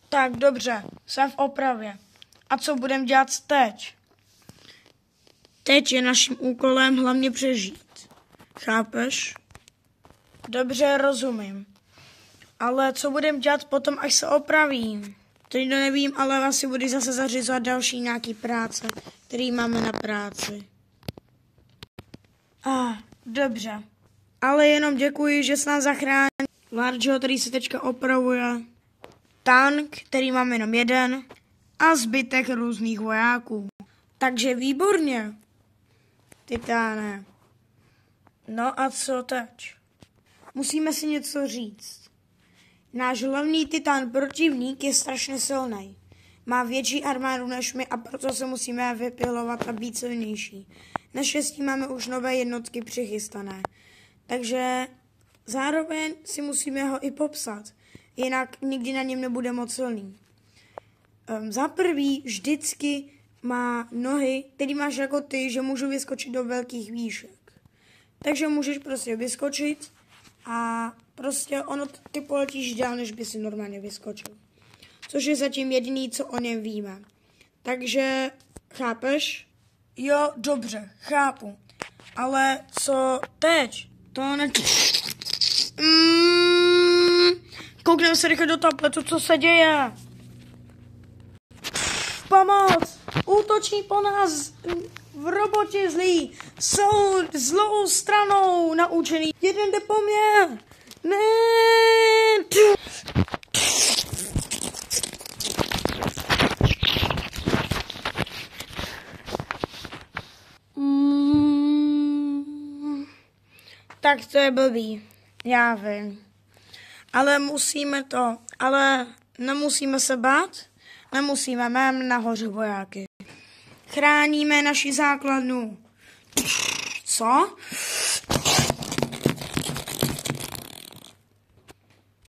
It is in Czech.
Tak dobře, jsem v opravě. A co budeme dělat teď? Teď je naším úkolem hlavně přežít. Chápeš? Dobře, rozumím. Ale co budeme dělat potom, až se opravím? Teď to nevím, ale asi budu zase zařizovat další nějaký práce, který máme na práci. Dobře. Ale jenom děkuji, že jsi nás zachránil. Largeho, který se teďka opravuje. Tank, který máme jenom jeden. A zbytek různých vojáků. Takže výborně. Titáne. No a co teď? Musíme si něco říct. Náš hlavní titán protivník je strašně silný. Má větší armádu než my a proto se musíme vypilovat a být silnější. Naštěstí máme už nové jednotky přichystané. Takže zároveň si musíme ho i popsat. Jinak nikdy na něm nebude moc silný. Za prvý vždycky má nohy, který máš jako ty, že můžu vyskočit do velkých výšek. Takže můžeš prostě vyskočit a prostě ono ty poletíš dál, než by si normálně vyskočil. Což je zatím jediný, co o něm víme. Takže, chápeš? Jo, dobře, chápu. Ale co teď? To ne... Koukneme se rychle do tabletu, co se děje. Pomoc! Útočí po nás v robotě zlí. Jsou zlou stranou naučený. Jeden jde po mně. Ne! Tak to je blbý. Já vím. Ale nemusíme se bát. Nemusíme, máme nahoře vojáky. Chráníme naši základnu. Co?